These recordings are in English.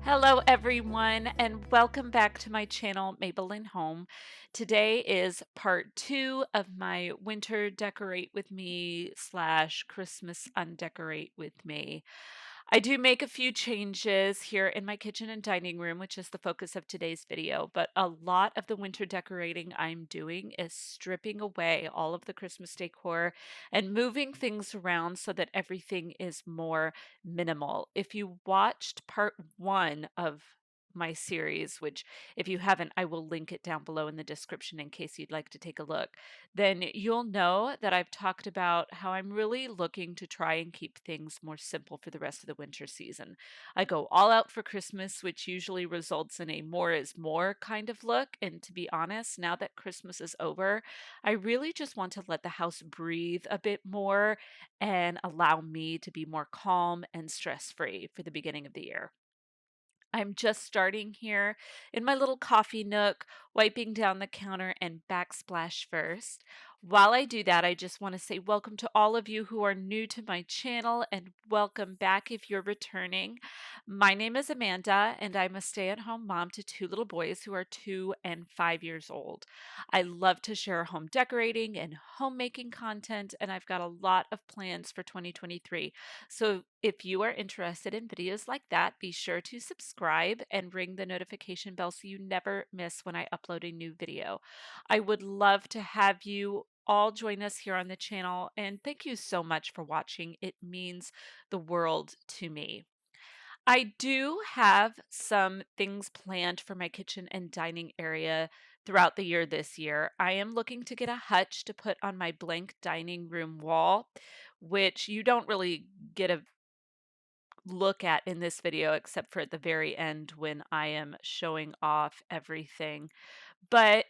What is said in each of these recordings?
Hello everyone and welcome back to my channel Mabel and Home. Today is part 2 of my winter decorate with me / Christmas undecorate with me. I do make a few changes here in my kitchen and dining room, which is the focus of today's video, but a lot of the winter decorating I'm doing is stripping away all of the Christmas decor and moving things around so that everything is more minimal. If you watched part 1 of my series, which if you haven't, I will link it down below in the description in case you'd like to take a look, then you'll know that I've talked about how I'm really looking to try and keep things more simple for the rest of the winter season. I go all out for Christmas, which usually results in a more is more kind of look. And to be honest, now that Christmas is over, I really just want to let the house breathe a bit more and allow me to be more calm and stress free for the beginning of the year. I'm just starting here in my little coffee nook, wiping down the counter and backsplash first. While I do that, I just want to say welcome to all of you who are new to my channel and welcome back if you're returning. My name is Amanda and I'm a stay-at-home mom to 2 little boys who are 2 and 5 years old. I love to share home decorating and homemaking content, and I've got a lot of plans for 2023. So if you are interested in videos like that, be sure to subscribe and ring the notification bell so you never miss when I upload a new video. I would love to have you all join us here on the channel, and thank you so much for watching. It means the world to me. I do have some things planned for my kitchen and dining area throughout the year this year. I am looking to get a hutch to put on my blank dining room wall, which you don't really get a look at in this video except for at the very end when I am showing off everything. But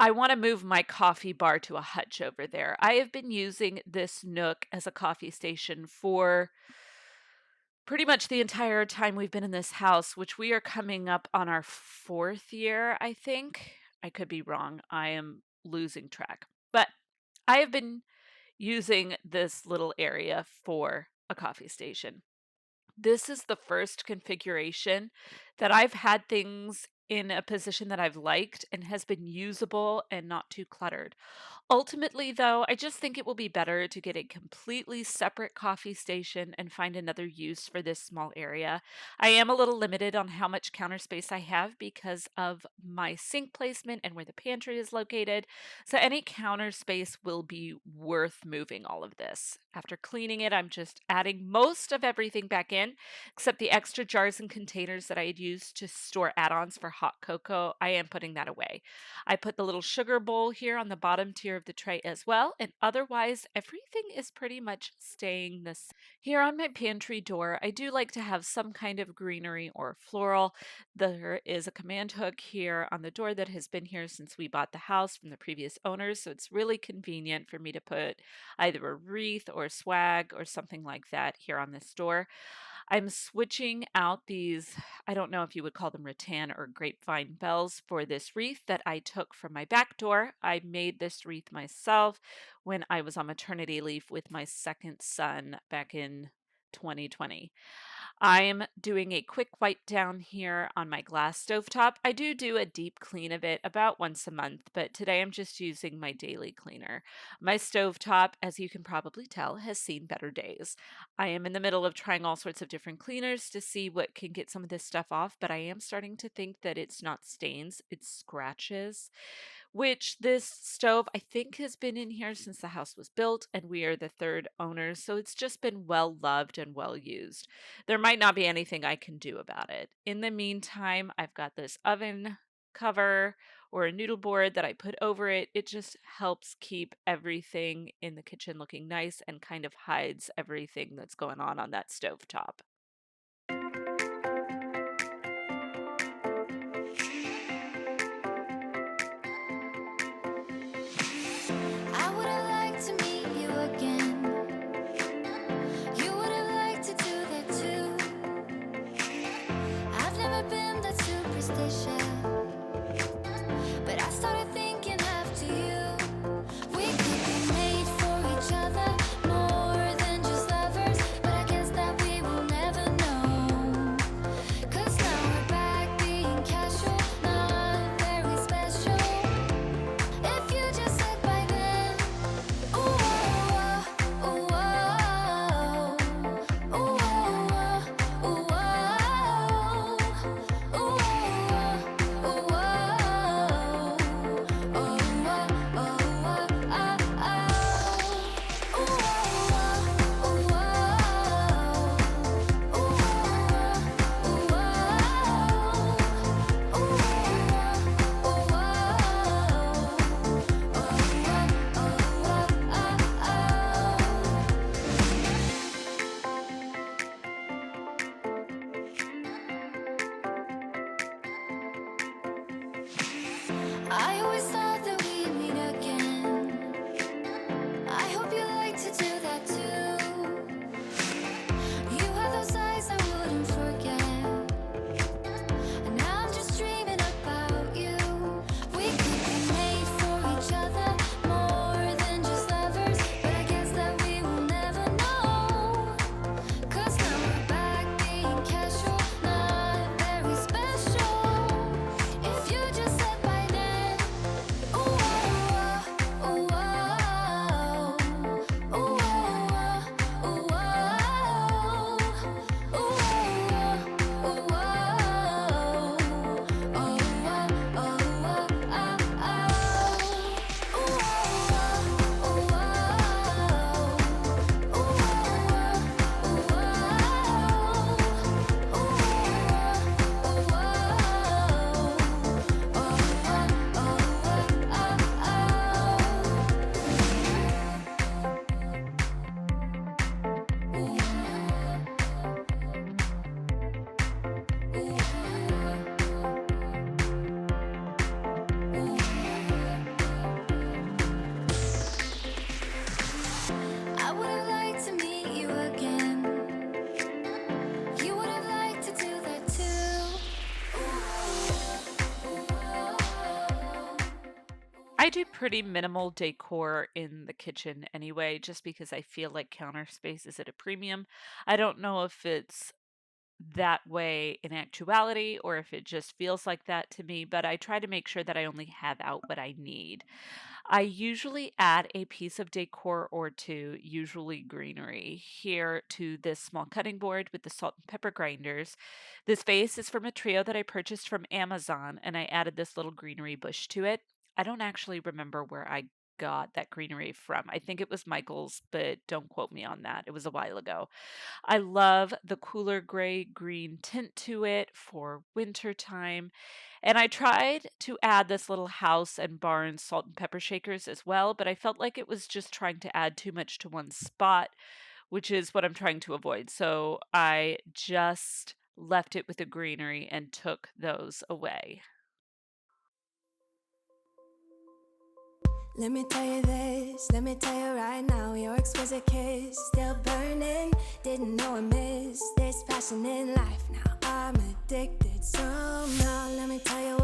I want to move my coffee bar to a hutch over there. I have been using this nook as a coffee station for pretty much the entire time we've been in this house, which we are coming up on our 4th year, I think. I could be wrong. I am losing track. But I have been using this little area for a coffee station. This is the first configuration that I've had things in a position that I've liked and has been usable and not too cluttered. Ultimately, though, I just think it will be better to get a completely separate coffee station and find another use for this small area. I am a little limited on how much counter space I have because of my sink placement and where the pantry is located, so any counter space will be worth moving all of this. After cleaning it, I'm just adding most of everything back in, except the extra jars and containers that I had used to store add-ons for hot cocoa. I am putting that away. I put the little sugar bowl here on the bottom tier of the tray as well, and otherwise everything is pretty much staying the same. Here on my pantry door, I do like to have some kind of greenery or floral. There is a command hook here on the door that has been here since we bought the house from the previous owners, so it's really convenient for me to put either a wreath or swag or something like that here on this door. I'm switching out these, I don't know if you would call them rattan or grapevine bells, for this wreath that I took from my back door. I made this wreath myself when I was on maternity leave with my second son back in 2020. I'm doing a quick wipe down here on my glass stovetop. I do a deep clean of it about once a month, but today I'm just using my daily cleaner. My stovetop, as you can probably tell, has seen better days. I am in the middle of trying all sorts of different cleaners to see what can get some of this stuff off, but I am starting to think that it's not stains, it's scratches, which this stove I think has been in here since the house was built and we are the third owners, so it's just been well loved and well used. There might not be anything I can do about it. In the meantime, I've got this oven cover or a noodle board that I put over it. It just helps keep everything in the kitchen looking nice and kind of hides everything that's going on that stove top. I would have liked to meet you again. You would have liked to do that too. I've never been that superstitious, but I started thinking after you. We could be made for each other, more than just lovers, but I guess that we will never know. 'Cause now I always thought that we'd meet again. I hope you like to do that too. You had those eyes I wouldn't forget. And now I'm just dreaming about you. We could be made for each other, more than just lovers. But I guess that we will never know. 'Cause now we're back being casual, not very special. If you just said by then, ooh, oh, oh, oh, oh, oh, oh, oh, oh, I would have liked to meet you again. You would have liked to do that too. I do pretty minimal decor in the kitchen anyway, just because I feel like counter space is at a premium. I don't know if it's that way in actuality or if it just feels like that to me, but I try to make sure that I only have out what I need. I usually add a piece of decor or two, usually greenery, here to this small cutting board with the salt and pepper grinders. This vase is from a trio that I purchased from Amazon, and I added this little greenery bush to it. I don't actually remember where I got that greenery from. I think it was Michael's, but don't quote me on that. It was a while ago. I love the cooler gray green tint to it for winter time. And I tried to add this little house and barn salt and pepper shakers as well, but I felt like it was just trying to add too much to one spot, which is what I'm trying to avoid. So I just left it with the greenery and took those away. Let me tell you this, let me tell you right now, your exquisite kiss still burning. Didn't know I missed this passion in life. Now I'm addicted somehow. Let me tell you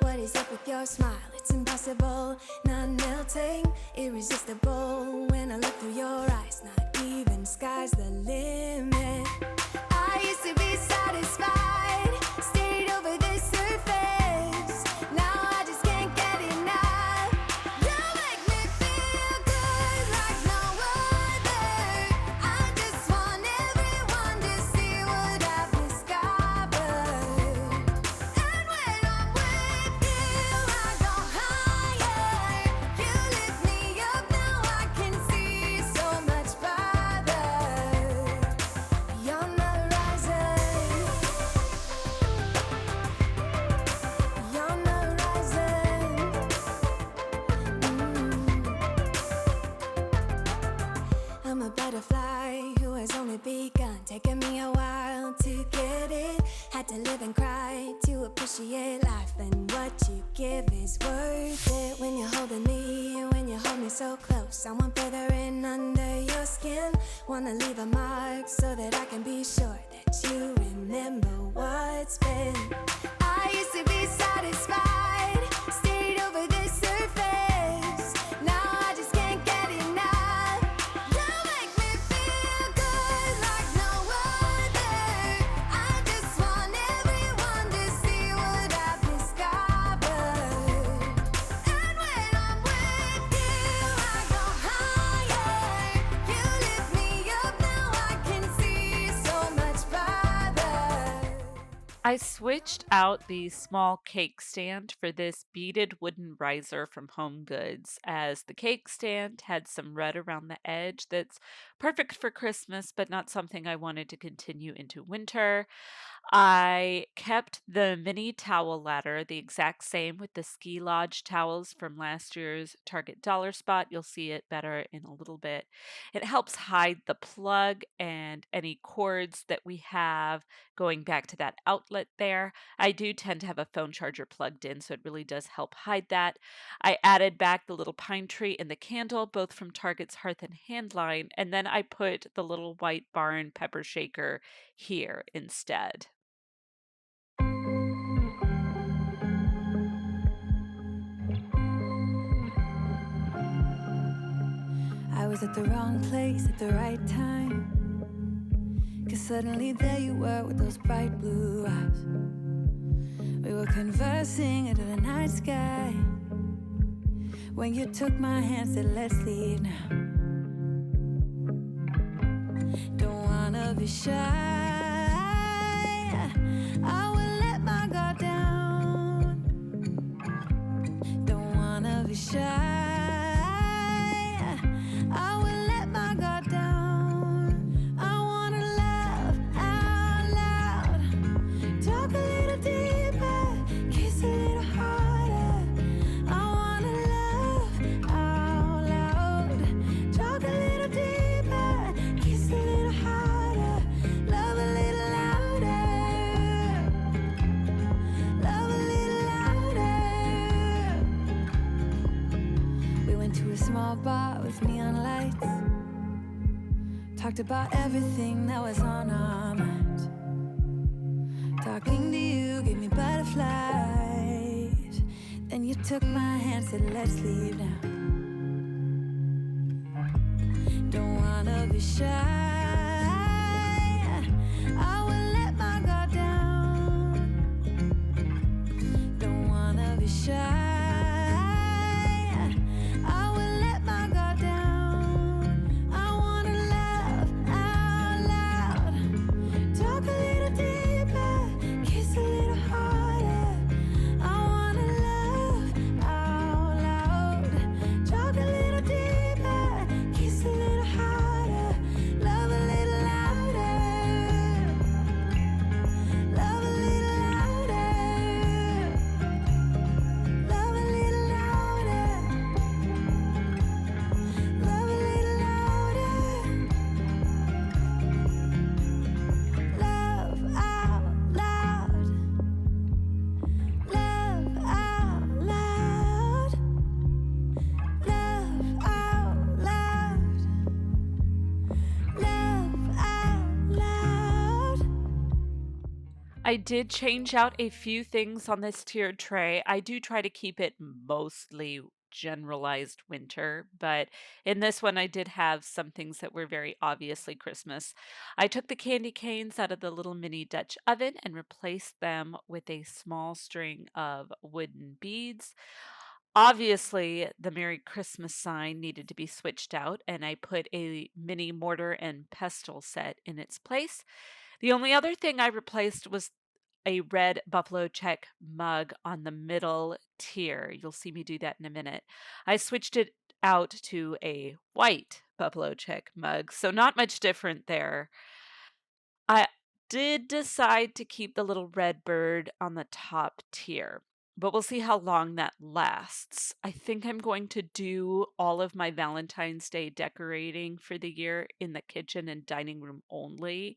what is up with your smile? It's impossible, not melting, irresistible. When I look through your eyes, not even sky's the limit. I used to be satisfied, stayed over the surface. Now I just can't get enough. You make me feel good like no other. I just want everyone to see what I've discovered. And when I'm with you, I go higher. You lift me up, now I can see so much farther. You're not rising. You're not rising. I'm a butterfly who has only begun, taking me a while to get it. Had to live and cry to appreciate life, and what you give is worth it. When you're holding me, when you hold me so close, I want further in under your skin. Wanna leave a mark so that I can be sure that you remember what's been. I used to be satisfied, stayed over the surface. Now I just can't get enough. You make me feel good like no other. I just want everyone to see what I've discovered. And when I'm with you, I go higher. You lift me up, now I can see so much farther. I switched out the small cake stand for this beaded wooden riser from Home Goods, as the cake stand had some red around the edge that's Perfect for Christmas, but not something I wanted to continue into winter. I kept the mini towel ladder the exact same with the ski lodge towels from last year's Target Dollar Spot. You'll see it better in a little bit. It helps hide the plug and any cords that we have going back to that outlet there. I do tend to have a phone charger plugged in, so it really does help hide that. I added back the little pine tree and the candle, both from Target's Hearth and Hand line, and then I put the little white barn pepper shaker here instead. I was at the wrong place at the right time. 'Cause suddenly there you were with those bright blue eyes. We were conversing into the night sky when you took my hand, said let's leave now. Don't wanna be shy, I will let my guard down. Don't wanna be shy, I will let my guard down. I wanna laugh out loud, talk a little deeper, kiss a little harder. I wanna laugh out loud, talk a little deeper, kiss a little harder, love a little louder, love a little louder. We went to a small bar with neon lights, talked about everything that was on our minds. Talking to you gave me butterflies. Then you took my hand, said let's leave now. Don't wanna be shy, I will let my guard down. Don't wanna be shy, I will let my guard down. I wanna laugh out loud, talk a little deeper, kiss a little harder. I wanna laugh out loud, talk a little deeper, kiss a little harder, love a little louder, love a little louder, love a little louder, love a little louder, love out loud, love out loud, love out loud, love out loud. I did change out a few things on this tiered tray. I do try to keep it mostly generalized winter, but in this one I did have some things that were very obviously Christmas. I took the candy canes out of the little mini Dutch oven and replaced them with a small string of wooden beads. Obviously, the Merry Christmas sign needed to be switched out, and I put a mini mortar and pestle set in its place. The only other thing I replaced was a red buffalo check mug on the middle tier. You'll see me do that in a minute. I switched it out to a white buffalo check mug, so not much different there. I did decide to keep the little red bird on the top tier, but we'll see how long that lasts. I think I'm going to do all of my Valentine's Day decorating for the year in the kitchen and dining room only,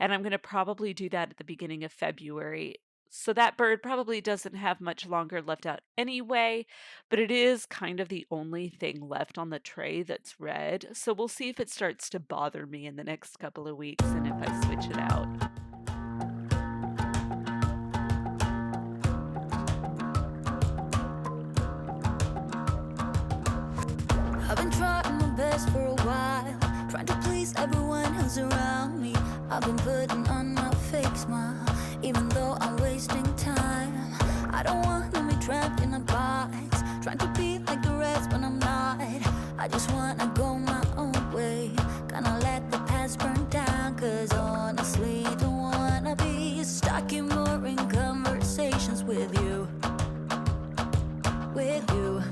and I'm going to probably do that at the beginning of February. So that bird probably doesn't have much longer left out anyway, but it is kind of the only thing left on the tray that's red. So we'll see if it starts to bother me in the next couple of weeks and if I switch it out. I've been trying my best for a while, trying to please everyone who's around me. I've been putting on my fake smile, even though I'm wasting time. I don't want to be trapped in a box, trying to be like the rest when I'm not. I just wanna go my own way, gonna let the past burn down. 'Cause honestly, don't wanna be stuck in boring conversations with you. With you,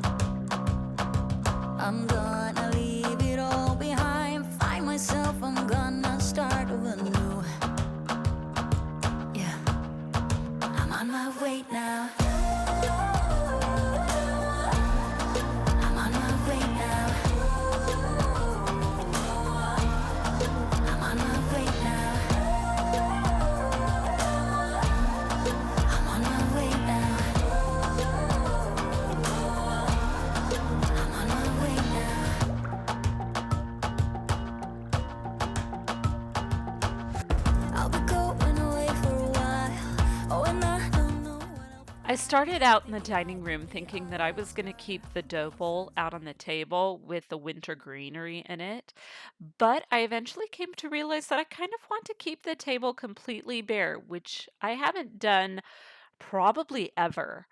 I'm gonna leave it all behind, find myself on my way now. I'm on my way now. I'm on my way now. I'm on my way now. I'm on my way now. I'll be going away for a while. Oh, and I don't know what I'll. I started out in the dining room thinking that I was going to keep the dough bowl out on the table with the winter greenery in it, but I eventually came to realize that I kind of want to keep the table completely bare, which I haven't done probably ever.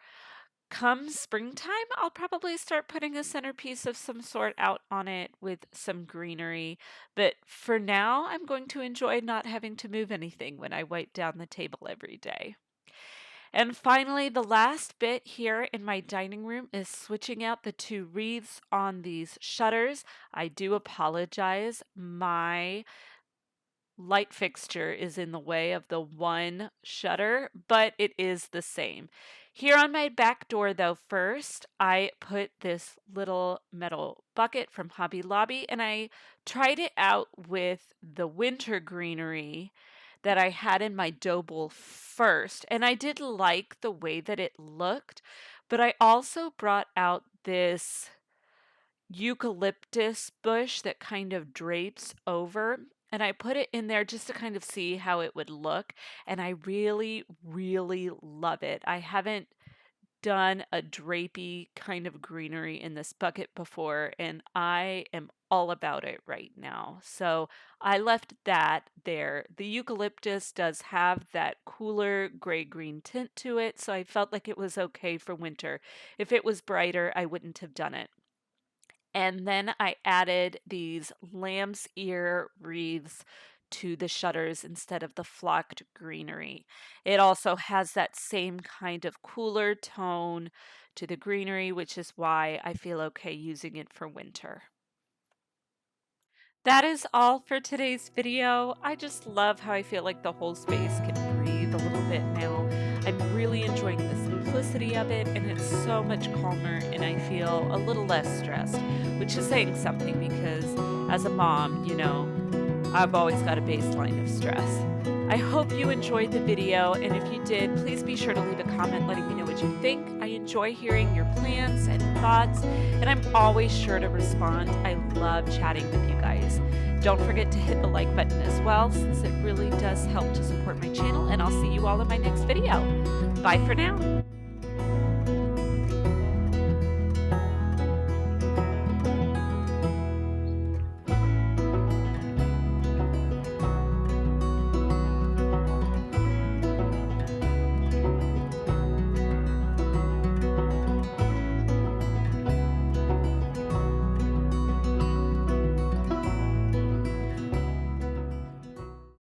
Come springtime, I'll probably start putting a centerpiece of some sort out on it with some greenery, but for now, I'm going to enjoy not having to move anything when I wipe down the table every day. And finally, the last bit here in my dining room is switching out the two wreaths on these shutters. I do apologize. My light fixture is in the way of the one shutter, but it is the same. Here on my back door, though, first, I put this little metal bucket from Hobby Lobby and I tried it out with the winter greenery that I had in my dough bowl first. And I did like the way that it looked, but I also brought out this eucalyptus bush that kind of drapes over. And I put it in there just to kind of see how it would look. And I really, really love it. I haven't done a drapey kind of greenery in this bucket before, and I am all about it right now. So I left that there. The eucalyptus does have that cooler gray-green tint to it, so I felt like it was okay for winter. If it was brighter, I wouldn't have done it. And then I added these lamb's ear wreaths to the shutters instead of the flocked greenery. It also has that same kind of cooler tone to the greenery, which is why I feel okay using it for winter. That is all for today's video. I just love how I feel like the whole space can breathe a little bit now. I'm really enjoying the simplicity of it, and it's so much calmer, and I feel a little less stressed, which is saying something because as a mom, I've always got a baseline of stress. I hope you enjoyed the video, and if you did, please be sure to leave a comment letting me know what you think. I enjoy hearing your plans and thoughts, and I'm always sure to respond. I love chatting with you guys. Don't forget to hit the like button as well, since it really does help to support my channel, and I'll see you all in my next video. Bye for now.